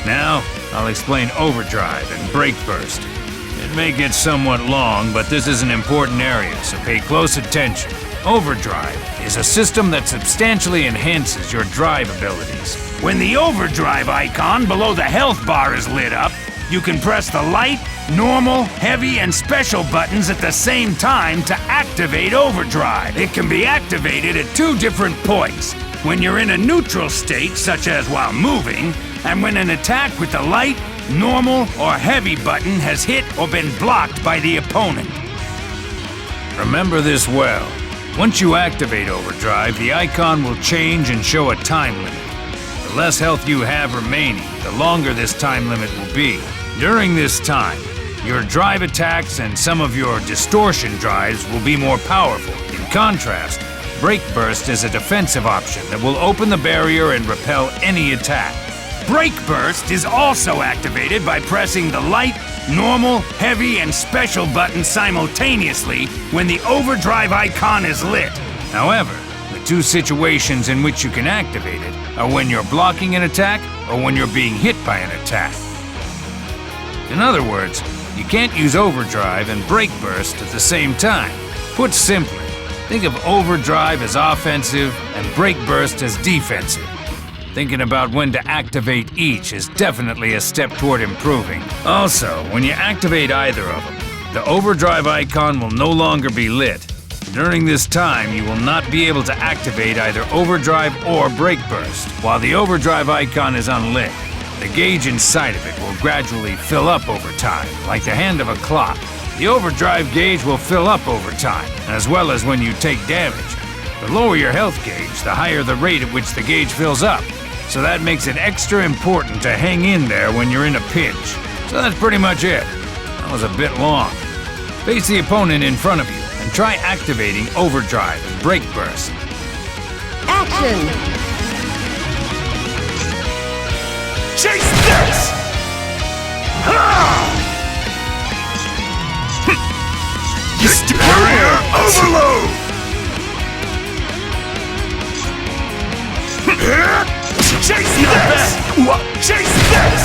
Now, I'll explain overdrive and break burst. It may get somewhat long, but this is an important area, so pay close attention. Overdrive is a system that substantially enhances your drive abilities. When the overdrive icon below the health bar is lit up, you can press the light, normal, heavy, and special buttons at the same time to activate overdrive. It can be activated at 2 different points: when you're in a neutral state, such as while moving, and when an attack with the light, normal, or heavy button has hit or been blocked by the opponent. Remember this well. Once you activate overdrive, the icon will change and show a time limit. The less health you have remaining, the longer this time limit will be. During this time, your drive attacks and some of your distortion drives will be more powerful. In contrast, Break Burst is a defensive option that will open the barrier and repel any attack. Break Burst is also activated by pressing the light, normal, heavy, and special buttons simultaneously when the overdrive icon is lit. However, the 2 situations in which you can activate it are when you're blocking an attack or when you're being hit by an attack. In other words, you can't use overdrive and break burst at the same time. Put simply, think of overdrive as offensive and break burst as defensive. Thinking about when to activate each is definitely a step toward improving. Also, when you activate either of them, the overdrive icon will no longer be lit. During this time, you will not be able to activate either overdrive or break burst. While the overdrive icon is unlit, the gauge inside of it will gradually fill up over time, like the hand of a clock. The overdrive gauge will fill up over time, as well as when you take damage. The lower your health gauge, the higher the rate at which the gauge fills up. So that makes it extra important to hang in there when you're in a pinch. So that's pretty much it. That was a bit long. Face the opponent in front of you and try activating overdrive and break burst. Action! Chase this! Barrier overload! Chase this! Chase this!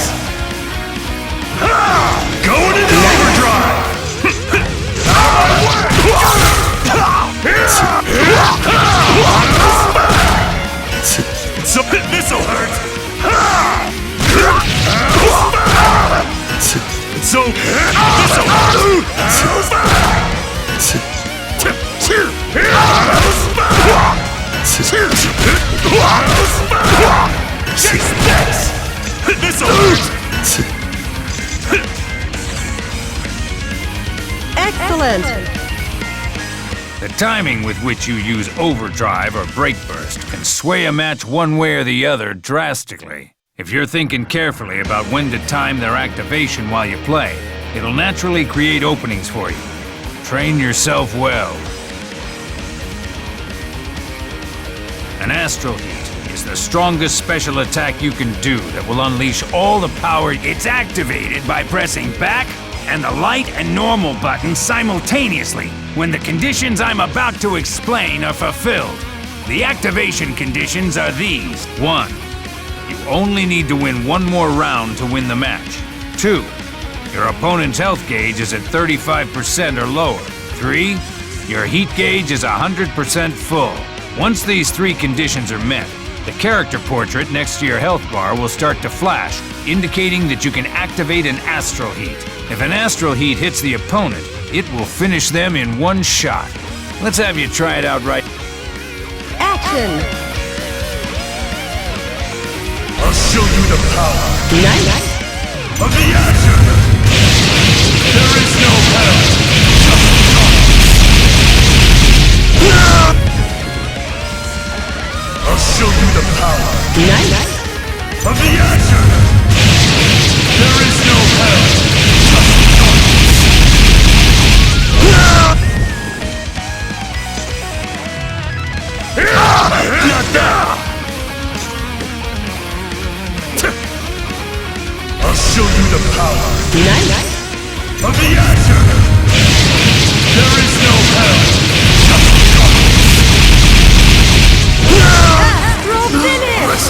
Going into overdrive! This'll hurt! So, this'll Chase this! This'll hurt! Excellent! The timing with which you use overdrive or break burst can sway a match one way or the other drastically. If you're thinking carefully about when to time their activation while you play, it'll naturally create openings for you. Train yourself well. An Astral Heat is the strongest special attack you can do that will unleash all the power. It's activated by pressing back and the light and normal buttons simultaneously when the conditions I'm about to explain are fulfilled. The activation conditions are these. 1. You only need to win 1 more round to win the match. 2. Your opponent's health gauge is at 35% or lower. 3. Your heat gauge is 100% full. Once these 3 conditions are met, the character portrait next to your health bar will start to flash, indicating that you can activate an Astral Heat. If an Astral Heat hits the opponent, it will finish them in 1 shot. Let's have you try it out right. Action! I'll show you the power. Nice! Of the action! There is no hell! I'll show you the power. Nice! Of the action! There is no hell! Not now! I'll show you the power. Nice! Of the action! There is no hell! Astral finish!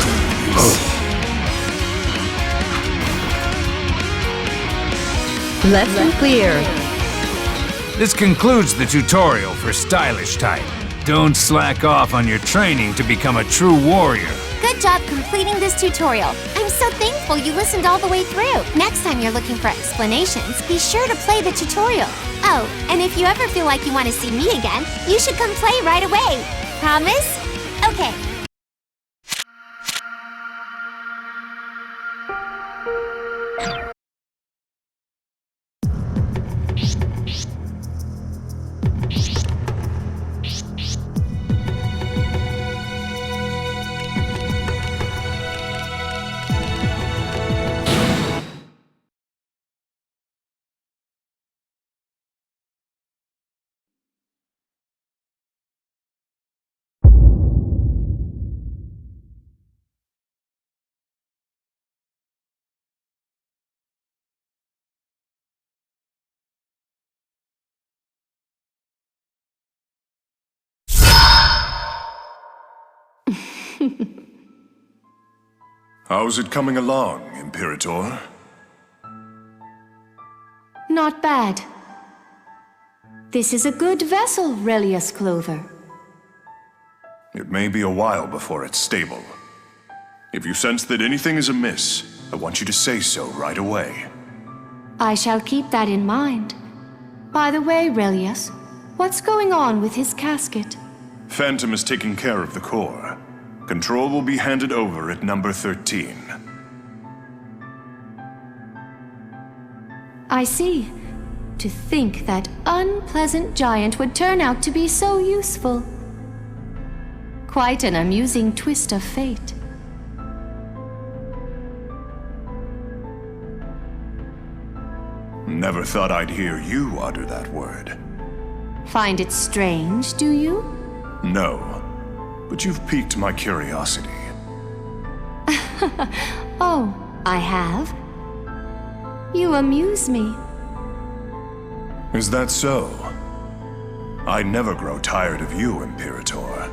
Lesson clear. This concludes the tutorial for Stylish type. Don't slack off on your training to become a true warrior. Good job completing this tutorial. I'm so thankful you listened all the way through. Next time you're looking for explanations, be sure to play the tutorial. Oh, and if you ever feel like you want to see me again, you should come play right away. Promise? Okay. How's it coming along, Imperator? Not bad. This is a good vessel, Relius Clover. It may be a while before it's stable. If you sense that anything is amiss, I want you to say so right away. I shall keep that in mind. By the way, Relius, what's going on with his casket? Phantom is taking care of the core. Control will be handed over at number 13. I see. To think that unpleasant giant would turn out to be so useful. Quite an amusing twist of fate. Never thought I'd hear you utter that word. Find it strange, do you? No, but you've piqued my curiosity. Oh, I have? You amuse me. Is that so? I never grow tired of you, Imperator.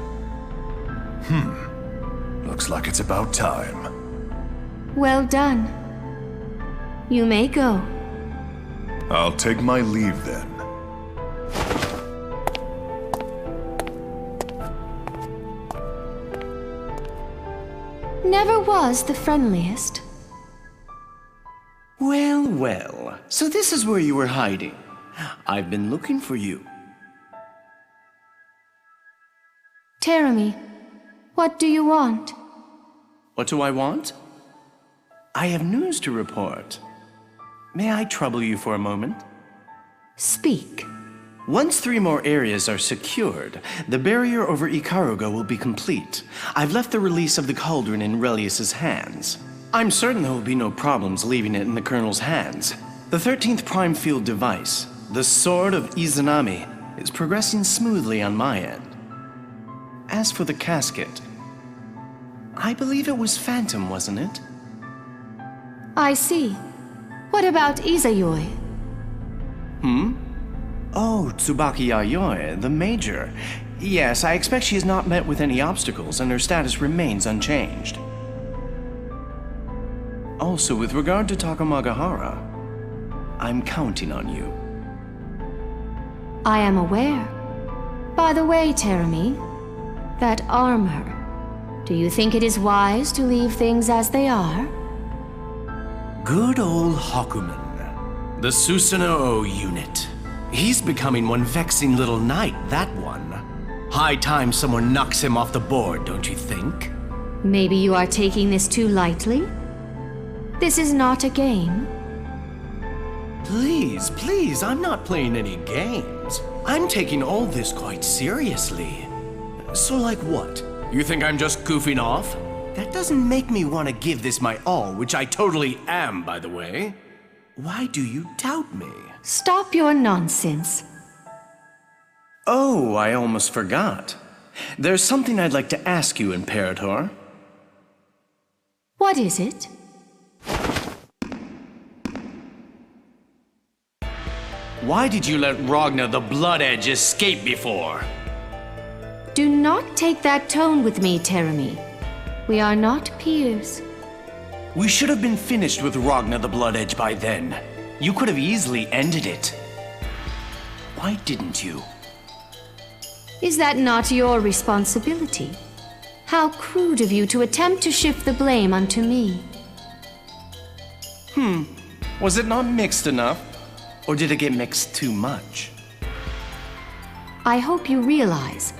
Looks like it's about time. Well done. You may go. I'll take my leave then. Never was the friendliest. Well, well. So this is where you were hiding. I've been looking for you. Teremi, what do you want? What do I want? I have news to report. May I trouble you for a moment? Speak. Once 3 more areas are secured, the barrier over Ikaruga will be complete. I've left the release of the cauldron in Relius's hands. I'm certain there will be no problems leaving it in the Colonel's hands. The 13th Prime Field device, the Sword of Izanami, is progressing smoothly on my end. As for the casket, I believe it was Phantom, wasn't it? I see. What about Izayoi? Oh, Tsubaki Yayoi, the Major. Yes, I expect she has not met with any obstacles and her status remains unchanged. Also, with regard to Takamagahara, I'm counting on you. I am aware. By the way, Teremi, that armor, do you think it is wise to leave things as they are? Good old Hakumen. The Susanoo unit. He's becoming one vexing little knight, that one. High time someone knocks him off the board, don't you think? Maybe you are taking this too lightly? This is not a game. Please, please, I'm not playing any games. I'm taking all this quite seriously. So like what? You think I'm just goofing off? That doesn't make me want to give this my all, which I totally am, by the way. Why do you doubt me? Stop your nonsense. Oh, I almost forgot. There's something I'd like to ask you, Imperator. What is it? Why did you let Ragna the Blood Edge escape before? Do not take that tone with me, Teremi. We are not peers. We should have been finished with Ragna the Blood Edge by then. You could have easily ended it. Why didn't you? Is that not your responsibility? How crude of you to attempt to shift the blame onto me. Was it not mixed enough? Or did it get mixed too much? I hope you realize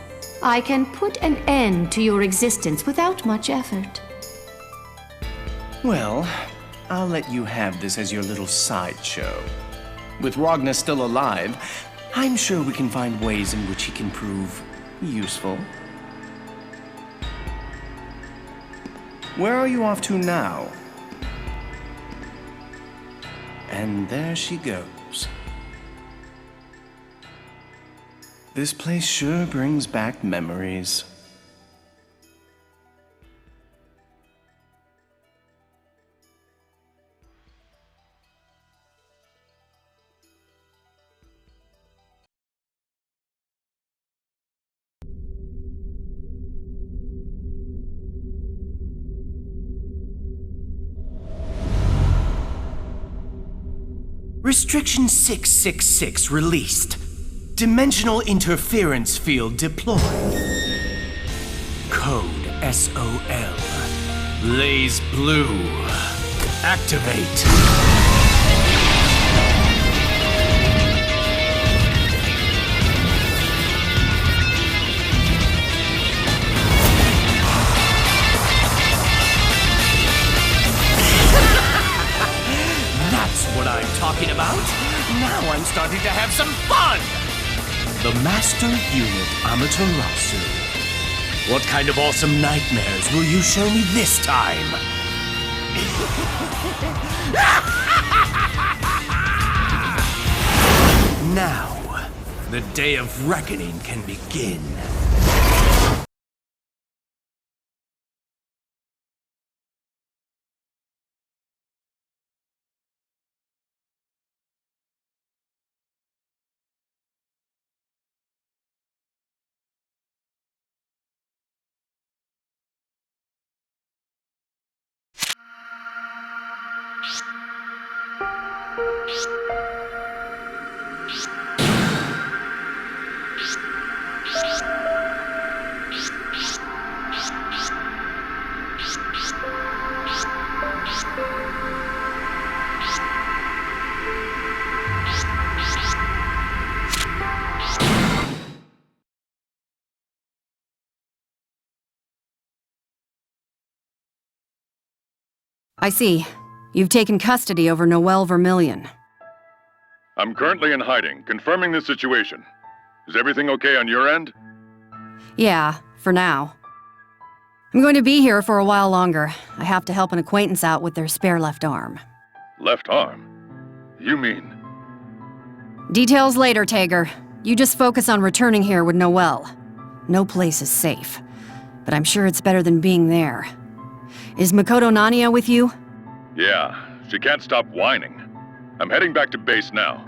I can put an end to your existence without much effort. Well, I'll let you have this as your little sideshow. With Ragnar still alive, I'm sure we can find ways in which he can prove useful. Where are you off to now? And there she goes. This place sure brings back memories. Restriction 666 released. Dimensional interference field deployed. Code SOL. BlazBlue. Activate. That's what I'm talking about. Now I'm starting to have some fun. The Master Unit Amaterasu. What kind of awesome nightmares will you show me this time? Now, the day of reckoning can begin. I see. You've taken custody over Noel Vermillion. I'm currently in hiding, confirming the situation. Is everything okay on your end? Yeah, for now. I'm going to be here for a while longer. I have to help an acquaintance out with their spare left arm. Left arm? You mean... Details later, Tager. You just focus on returning here with Noel. No place is safe, but I'm sure it's better than being there. Is Makoto Nania with you? Yeah, she can't stop whining. I'm heading back to base now.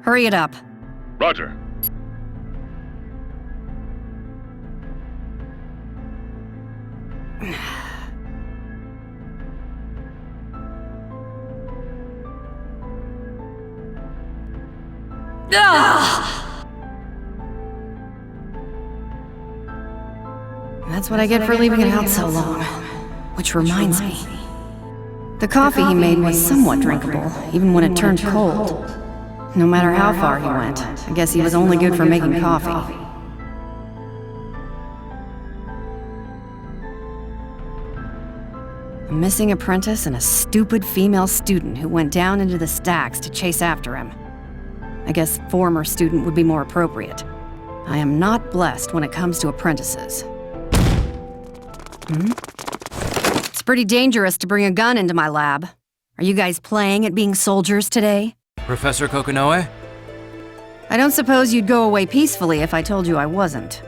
Hurry it up. Roger. That's what I get for leaving it out so long. Which reminds me. The coffee he made was somewhat drinkable, even when it turned cold. No matter how far he went, I guess he was only good for making coffee. A missing apprentice and a stupid female student who went down into the stacks to chase after him. I guess former student would be more appropriate. I am not blessed when it comes to apprentices. It's pretty dangerous to bring a gun into my lab. Are you guys playing at being soldiers today? Professor Kokonoe? I don't suppose you'd go away peacefully if I told you I wasn't.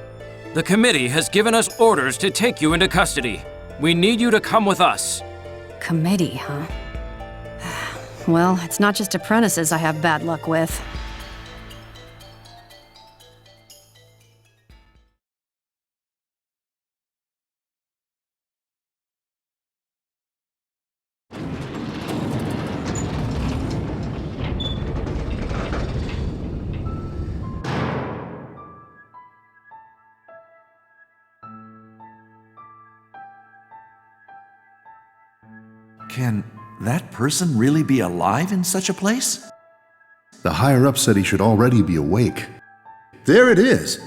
The committee has given us orders to take you into custody. We need you to come with us. Committee, huh? Well, it's not just apprentices I have bad luck with. Can that person really be alive in such a place? The higher-up said he should already be awake. There it is!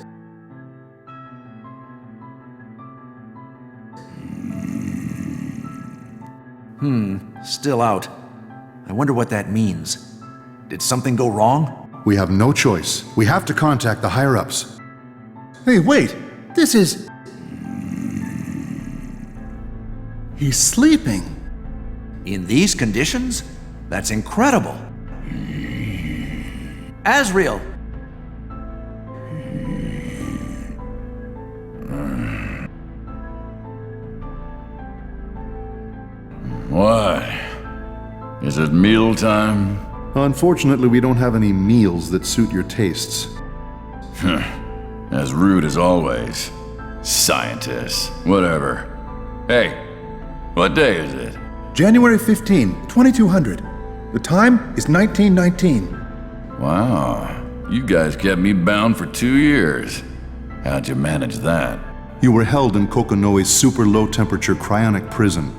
Still out. I wonder what that means. Did something go wrong? We have no choice. We have to contact the higher-ups. Hey, wait! This is... He's sleeping. In these conditions? That's incredible. Azrael! What? Is it mealtime? Unfortunately, we don't have any meals that suit your tastes. As rude as always. Scientists. Whatever. Hey, what day is it? January 15, 2200. The time is 1919. Wow, you guys kept me bound for 2 years. How'd you manage that? You were held in Kokonoe's super low-temperature cryonic prison.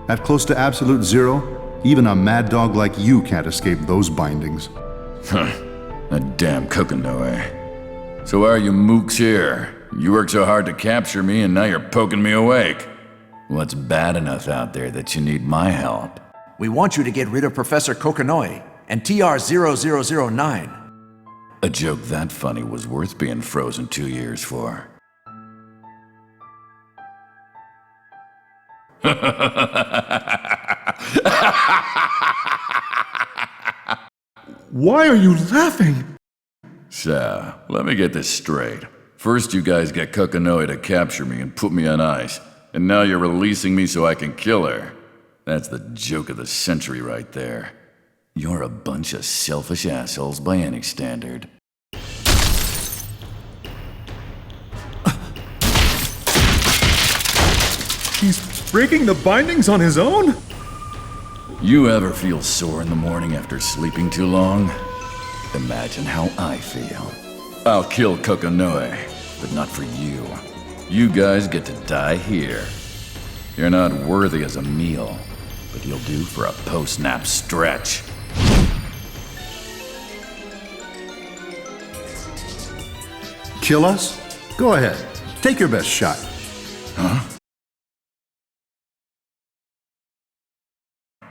At close to absolute zero, even a mad dog like you can't escape those bindings. That damn Kokonoe. So why are you mooks here? You worked so hard to capture me and now you're poking me awake. What's bad enough out there that you need my help? We want you to get rid of Professor Kokonoe and TR-0009. A joke that funny was worth being frozen 2 years for. Why are you laughing? So, let me get this straight. First you guys get Kokonoe to capture me and put me on ice, and now you're releasing me so I can kill her. That's the joke of the century right there. You're a bunch of selfish assholes by any standard. He's breaking the bindings on his own? You ever feel sore in the morning after sleeping too long? Imagine how I feel. I'll kill Kokonoe, but not for you. You guys get to die here. You're not worthy as a meal, but you'll do for a post-nap stretch. Kill us? Go ahead. Take your best shot. Huh?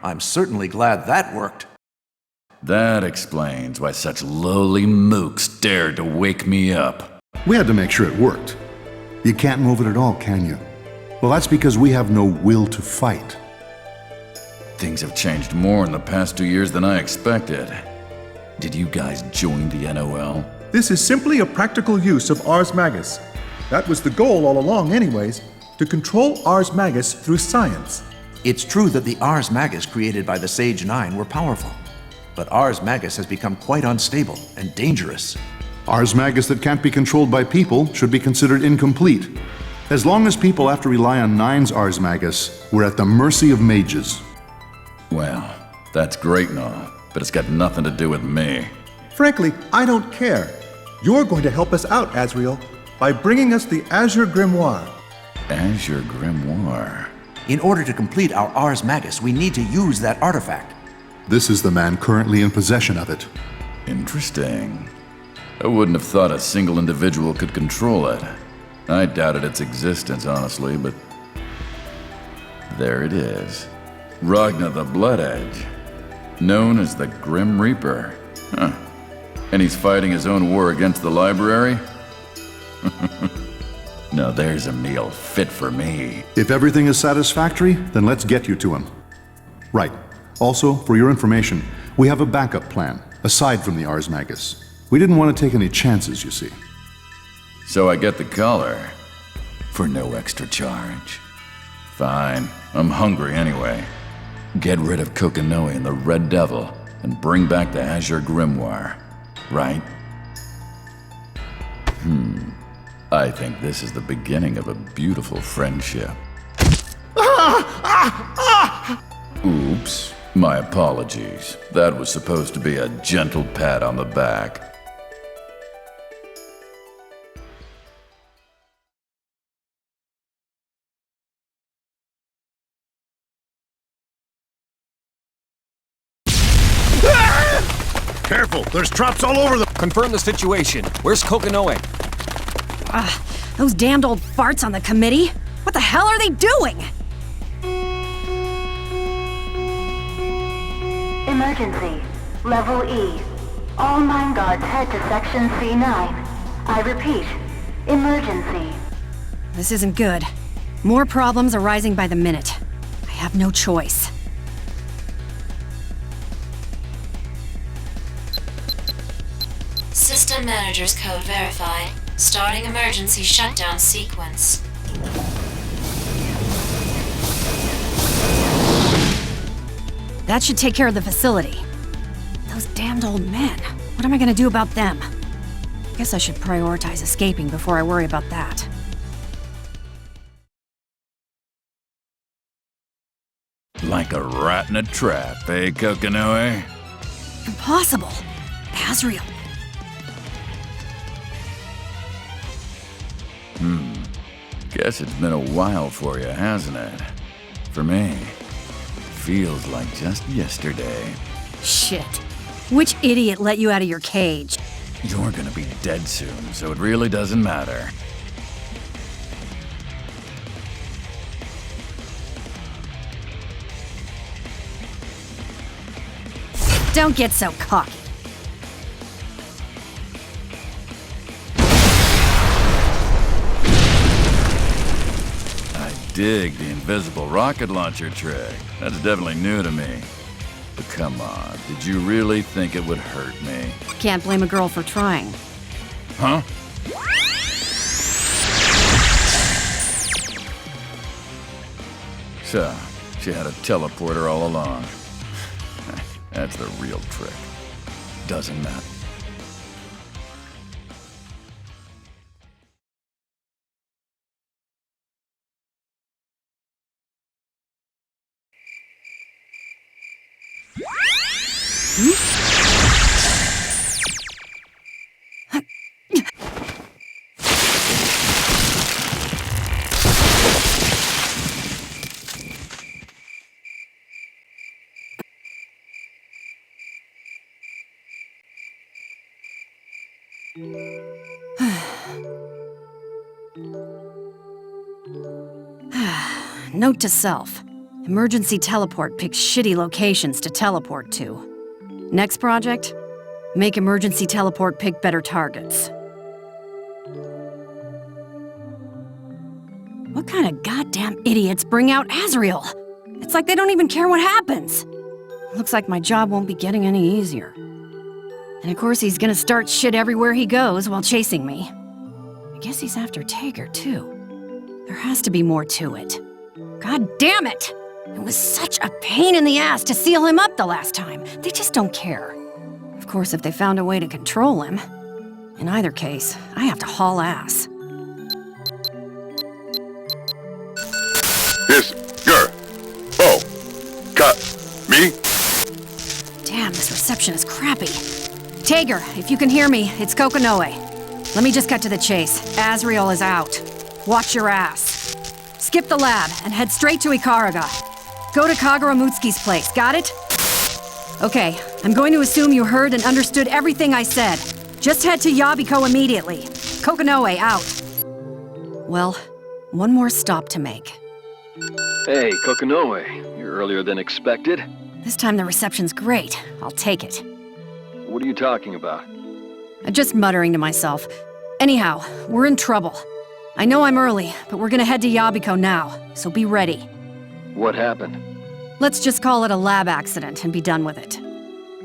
I'm certainly glad that worked. That explains why such lowly mooks dared to wake me up. We had to make sure it worked. You can't move it at all, can you? Well, that's because we have no will to fight. Things have changed more in the past 2 years than I expected. Did you guys join the NOL? This is simply a practical use of Ars Magus. That was the goal all along anyways, to control Ars Magus through science. It's true that the Ars Magus created by the Sage Nine were powerful, but Ars Magus has become quite unstable and dangerous. Ars Magus that can't be controlled by people should be considered incomplete. As long as people have to rely on Nine's Ars Magus, we're at the mercy of mages. Well, that's great and all, but it's got nothing to do with me. Frankly, I don't care. You're going to help us out, Azrael, by bringing us the Azure Grimoire. Azure Grimoire? In order to complete our Ars Magus, we need to use that artifact. This is the man currently in possession of it. Interesting. I wouldn't have thought a single individual could control it. I doubted its existence, honestly, but there it is. Ragna the Blood Edge, known as the Grim Reaper. Huh. And he's fighting his own war against the library? Now there's a meal fit for me. If everything is satisfactory, then let's get you to him. Right. Also, for your information, we have a backup plan, aside from the Ars Magus. We didn't want to take any chances, you see. So I get the collar, for no extra charge. Fine, I'm hungry anyway. Get rid of Kokonoe and the Red Devil, and bring back the Azure Grimoire, right? I think this is the beginning of a beautiful friendship. Oops, my apologies. That was supposed to be a gentle pat on the back. Careful, there's traps all over the— Confirm the situation. Where's Kokonoe? Those damned old farts on the committee? What the hell are they doing? Emergency. Level E. All mine guards head to Section C9. I repeat, emergency. This isn't good. More problems arising by the minute. I have no choice. System Manager's code verified. Starting emergency shutdown sequence. That should take care of the facility. Those damned old men. What am I gonna do about them? Guess I should prioritize escaping before I worry about that. Like a rat in a trap, eh, Kokonoe? Impossible. Azrael. Guess it's been a while for you, hasn't it? For me, feels like just yesterday. Shit. Which idiot let you out of your cage? You're gonna be dead soon, so it really doesn't matter. Don't get so cocky. I dig the invisible rocket launcher trick. That's definitely new to me. But come on, did you really think it would hurt me? Can't blame a girl for trying. Huh? So, she had a teleporter all along. That's the real trick. Doesn't matter. Note to self. Emergency teleport picks shitty locations to teleport to. Next project? Make emergency teleport pick better targets. What kind of goddamn idiots bring out Azrael? It's like they don't even care what happens. Looks like my job won't be getting any easier. And of course he's gonna start shit everywhere he goes while chasing me. I guess he's after Tager too. There has to be more to it. God damn it! It was such a pain in the ass to seal him up the last time. They just don't care. Of course, if they found a way to control him. In either case, I have to haul ass. Yes, Gur. Oh. Me? Damn, this reception is crappy. Tager, if you can hear me, it's Kokonoe. Let me just cut to the chase. Azrael is out. Watch your ass. Skip the lab and head straight to Ikaraga. Go to Kagura Mutsuki's place, got it? Okay, I'm going to assume you heard and understood everything I said. Just head to Yabiko immediately. Kokonoe out. Well, one more stop to make. Hey, Kokonoe. You're earlier than expected. This time the reception's great. I'll take it. What are you talking about? Just muttering to myself. Anyhow, we're in trouble. I know I'm early, but we're gonna head to Yabiko now, so be ready. What happened? Let's just call it a lab accident and be done with it.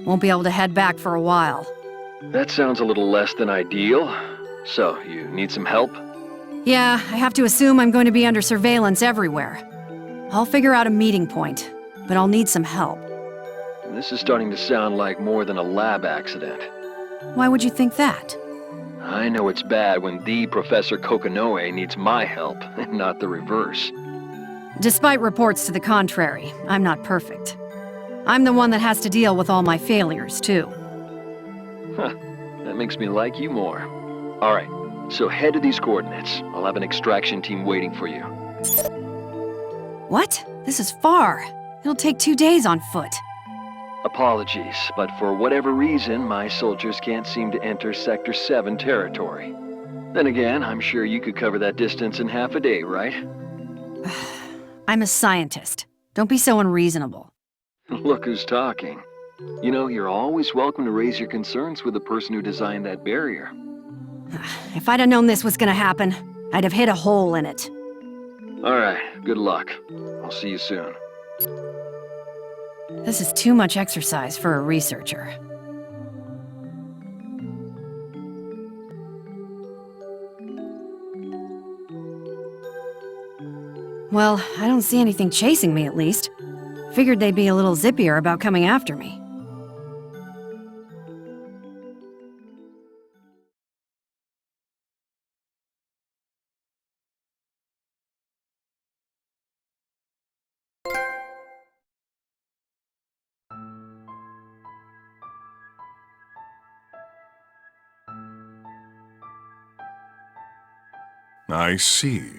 Won't be able to head back for a while. That sounds a little less than ideal. So, you need some help? Yeah, I have to assume I'm going to be under surveillance everywhere. I'll figure out a meeting point, but I'll need some help. This is starting to sound like more than a lab accident. Why would you think that? I know it's bad when the Professor Kokonoe needs my help, and not the reverse. Despite reports to the contrary, I'm not perfect. I'm the one that has to deal with all my failures, too. Huh, that makes me like you more. Alright, so head to these coordinates. I'll have an extraction team waiting for you. What? This is far. It'll take 2 days on foot. Apologies, but for whatever reason, my soldiers can't seem to enter Sector 7 territory. Then again, I'm sure you could cover that distance in half a day, right? I'm a scientist. Don't be so unreasonable. Look who's talking. You know, you're always welcome to raise your concerns with the person who designed that barrier. If I'd have known this was gonna happen, I'd have hit a hole in it. Alright, good luck. I'll see you soon. This is too much exercise for a researcher. Well, I don't see anything chasing me, at least. Figured they'd be a little zippier about coming after me. I see.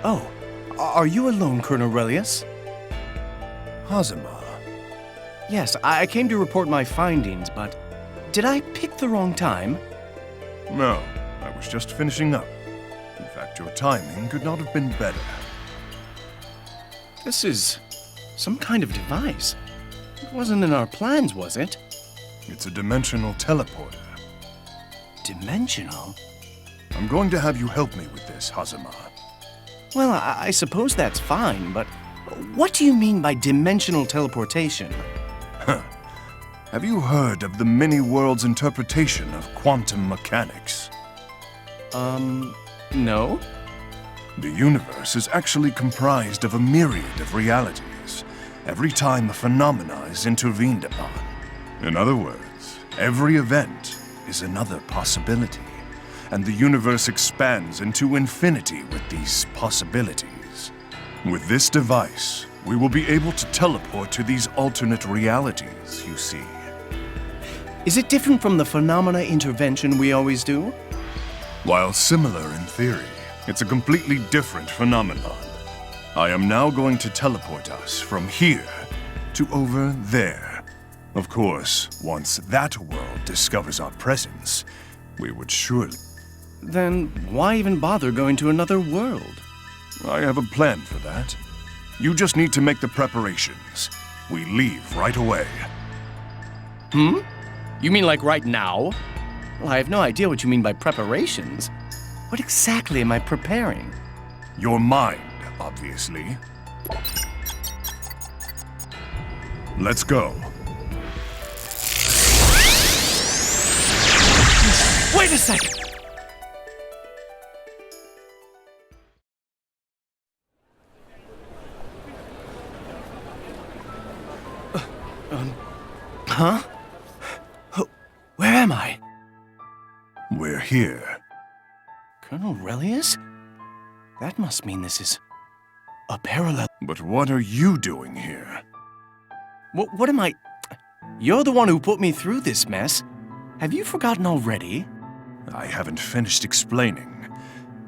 Oh, are you alone, Colonel Relius? Phantasma. Yes, I came to report my findings, but did I pick the wrong time? No, I was just finishing up. In fact, your timing could not have been better. This is some kind of device. It wasn't in our plans, was it? It's a dimensional teleporter. Dimensional? I'm going to have you help me with this, Phantasma. Well, I suppose that's fine, but what do you mean by dimensional teleportation? Huh. Have you heard of the many-worlds interpretation of quantum mechanics? No? The universe is actually comprised of a myriad of realities, every time a phenomena is intervened upon. In other words, every event is another possibility, and the universe expands into infinity with these possibilities. With this device, we will be able to teleport to these alternate realities, you see. Is it different from the phenomena intervention we always do? While similar in theory, it's a completely different phenomenon. I am now going to teleport us from here to over there. Of course, once that world discovers our presence, we would surely... Then why even bother going to another world? I have a plan for that. You just need to make the preparations. We leave right away. Hmm? You mean like right now? Well, I have no idea what you mean by preparations. What exactly am I preparing? Your mind, obviously. Let's go. Wait a second! Huh? Where am I? We're here. Colonel Relius? That must mean this is a parallel... But what are you doing here? What am I... You're the one who put me through this mess. Have you forgotten already? I haven't finished explaining.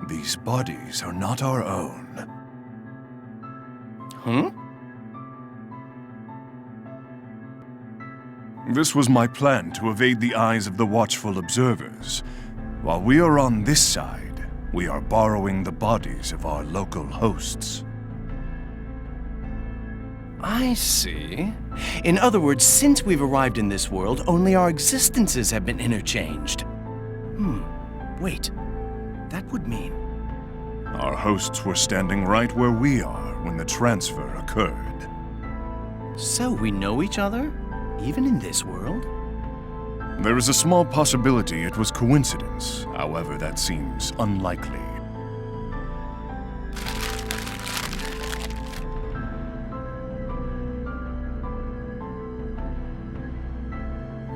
These bodies are not our own. Huh? This was my plan to evade the eyes of the watchful observers. While we are on this side, we are borrowing the bodies of our local hosts. I see. In other words, since we've arrived in this world, only our existences have been interchanged. Wait. That would mean... Our hosts were standing right where we are when the transfer occurred. So we know each other? Even in this world? There is a small possibility it was coincidence. However, that seems unlikely.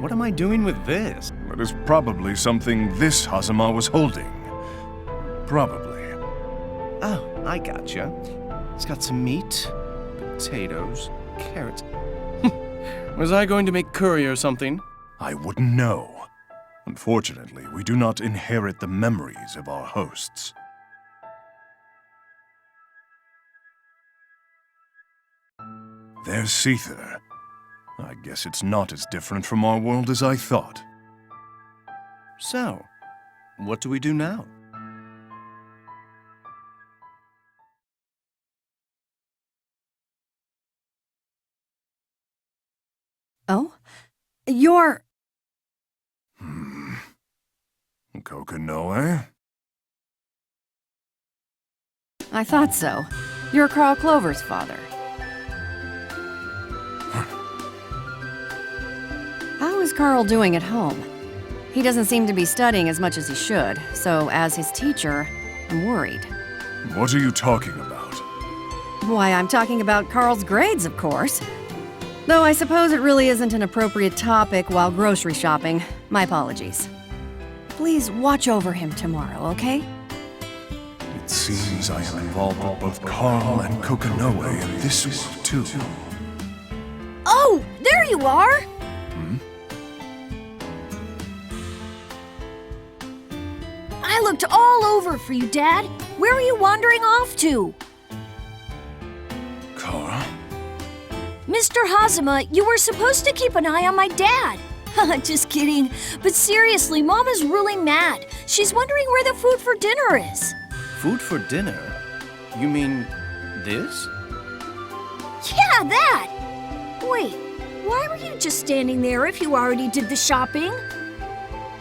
What am I doing with this? It is probably something this Phantasma was holding. Probably. Oh, I gotcha. It's got some meat, potatoes, carrots. Was I going to make curry or something? I wouldn't know. Unfortunately, we do not inherit the memories of our hosts. There's Seether. I guess it's not as different from our world as I thought. So, what do we do now? Oh? You're... Kokonoe? I thought so. You're Carl Clover's father. How is Carl doing at home? He doesn't seem to be studying as much as he should, so as his teacher, I'm worried. What are you talking about? Why, I'm talking about Carl's grades, of course. Though I suppose it really isn't an appropriate topic while grocery shopping. My apologies. Please watch over him tomorrow, okay? It seems I am involved with both Carl and Kokonoe in this world, too. Oh, there you are! I looked all over for you, Dad. Where are you wandering off to? Carl? Mr. Hazama, you were supposed to keep an eye on my dad. Just kidding. But seriously, Mama's really mad. She's wondering where the food for dinner is. Food for dinner? You mean this? Yeah, that! Wait, why were you just standing there if you already did the shopping?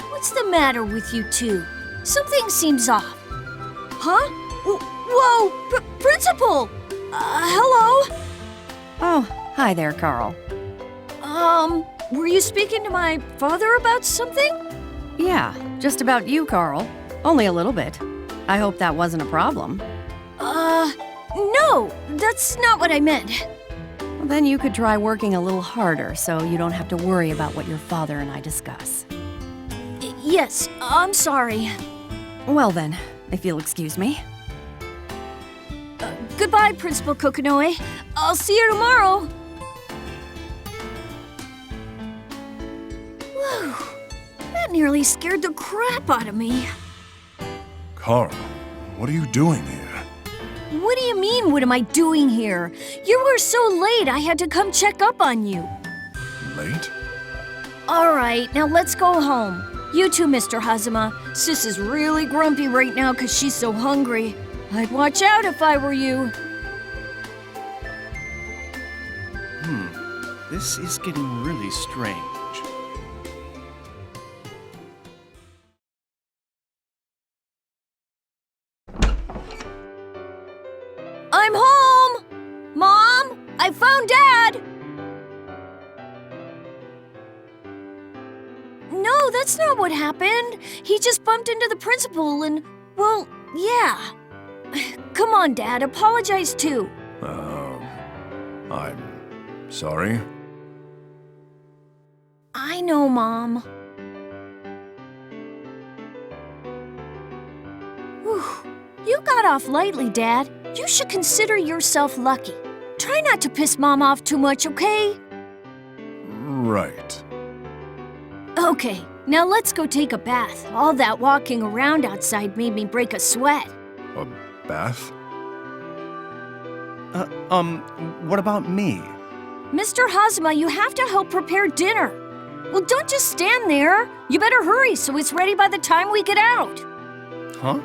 What's the matter with you two? Something seems off. Huh? Whoa! Principal! Hello? Oh, hi there, Carl. Were you speaking to my father about something? Yeah, just about you, Carl. Only a little bit. I hope that wasn't a problem. No, that's not what I meant. Well, then you could try working a little harder so you don't have to worry about what your father and I discuss. Yes, I'm sorry. Well then, if you'll excuse me. Goodbye, Principal Kokonoe. I'll see you tomorrow. Whew, that nearly scared the crap out of me. Carl, what are you doing here? What do you mean, what am I doing here? You were so late, I had to come check up on you. Late? All right, now let's go home. You too, Mr. Hazama. Sis is really grumpy right now because she's so hungry. I'd watch out if I were you. This is getting really strange. I'm home! Mom, I found Dad! No, that's not what happened. He just bumped into the principal and, well, yeah. Come on, Dad, apologize too. I'm sorry. I know, Mom. Whew. You got off lightly, Dad. You should consider yourself lucky. Try not to piss Mom off too much, okay? Right. Okay, now let's go take a bath. All that walking around outside made me break a sweat. A bath? What about me? Mr. Hazama, you have to help prepare dinner. Well, don't just stand there. You better hurry so it's ready by the time we get out. Huh?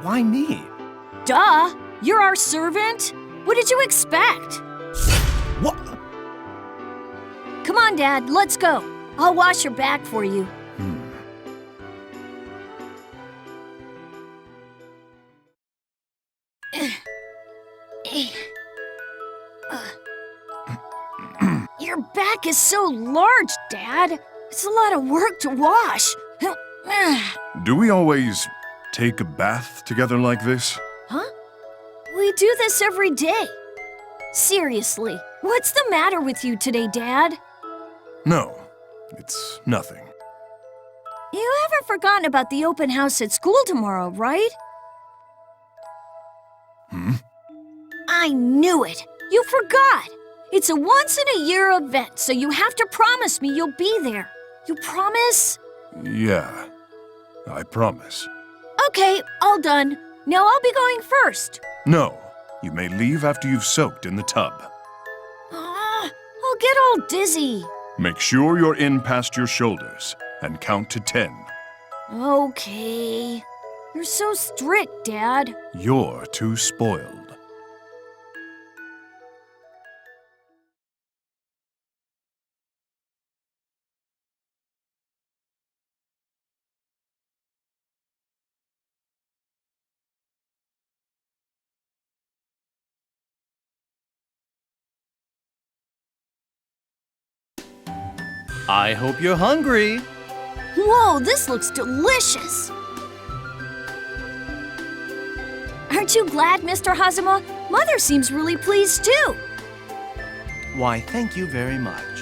Why me? Duh! You're our servant. What did you expect? What? Come on, Dad, let's go. I'll wash your back for you. Your back is so large, Dad. It's a lot of work to wash. Do we always take a bath together like this? Huh? We do this every day. Seriously, what's the matter with you today, Dad? No, it's nothing. You haven't forgotten about the open house at school tomorrow, right? I knew it! You forgot! It's a once-in-a-year event, so you have to promise me you'll be there. You promise? Yeah, I promise. Okay, all done. Now I'll be going first. No, you may leave after you've soaked in the tub. I'll get all dizzy. Make sure you're in past your shoulders, and count to 10. Okay. You're so strict, Dad. You're too spoiled. I hope you're hungry. Whoa, this looks delicious. Aren't you glad, Mr. Hazama? Mother seems really pleased, too. Why, thank you very much.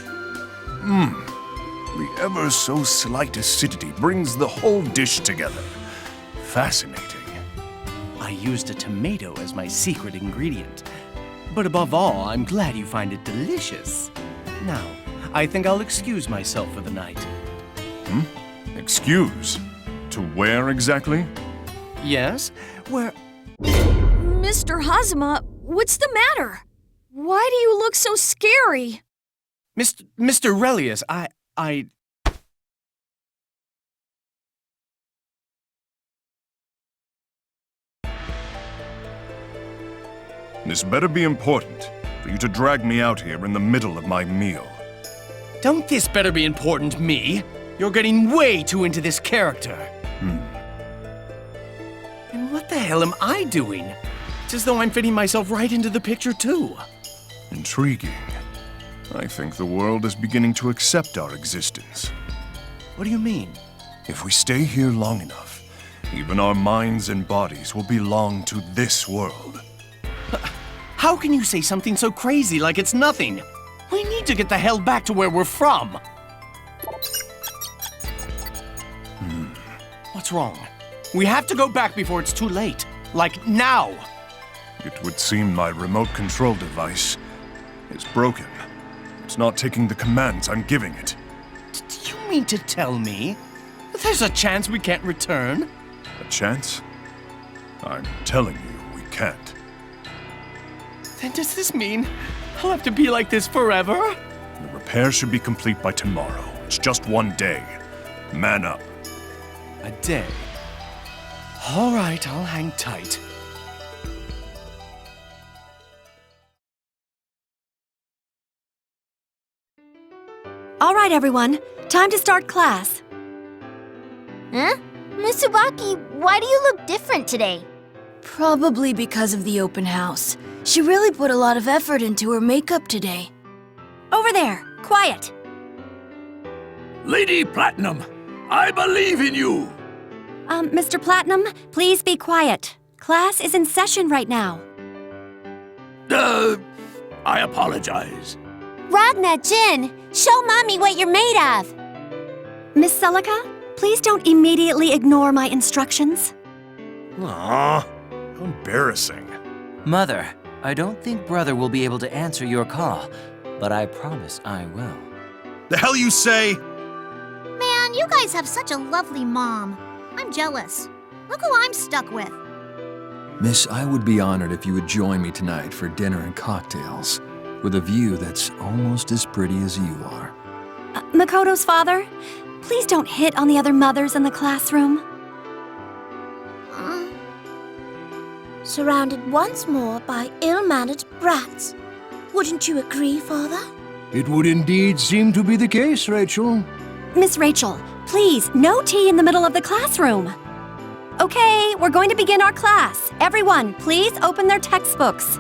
The ever so slight acidity brings the whole dish together. Fascinating. I used a tomato as my secret ingredient. But above all, I'm glad you find it delicious. Now, I think I'll excuse myself for the night. Excuse? To where exactly? Yes? Where... Mr. Hazama, what's the matter? Why do you look so scary? Mr. Relius, I... This better be important for you to drag me out here in the middle of my meal. Don't this better be important, me? You're getting way too into this character. And what the hell am I doing? It's as though I'm fitting myself right into the picture, too. Intriguing. I think the world is beginning to accept our existence. What do you mean? If we stay here long enough, even our minds and bodies will belong to this world. How can you say something so crazy like it's nothing? We need to get the hell back to where we're from. What's wrong? We have to go back before it's too late. Like now. It would seem my remote control device is broken. It's not taking the commands I'm giving it. Do you mean to tell me that there's a chance we can't return? A chance? I'm telling you, we can't. Then does this mean I'll have to be like this forever? The repair should be complete by tomorrow. It's just one day. Man up. A day? All right, I'll hang tight. All right, everyone. Time to start class. Huh? Miss Tsubaki, why do you look different today? Probably because of the open house. She really put a lot of effort into her makeup today. Over there, quiet. Lady Platinum, I believe in you! Mr. Platinum, please be quiet. Class is in session right now. I apologize. Ragna, Jin, show Mommy what you're made of. Miss Celica, please don't immediately ignore my instructions. Aww, how embarrassing. Mother, I don't think Brother will be able to answer your call, but I promise I will. The hell you say? Man, you guys have such a lovely mom. I'm jealous. Look who I'm stuck with. Miss, I would be honored if you would join me tonight for dinner and cocktails, with a view that's almost as pretty as you are. Makoto's father, please don't hit on the other mothers in the classroom. Surrounded once more by ill-mannered brats. Wouldn't you agree, Father? It would indeed seem to be the case, Rachel. Miss Rachel, please, no tea in the middle of the classroom. Okay, we're going to begin our class. Everyone, please open their textbooks.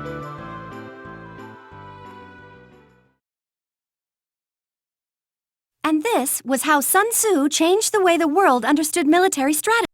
And this was how Sun Tzu changed the way the world understood military strategy.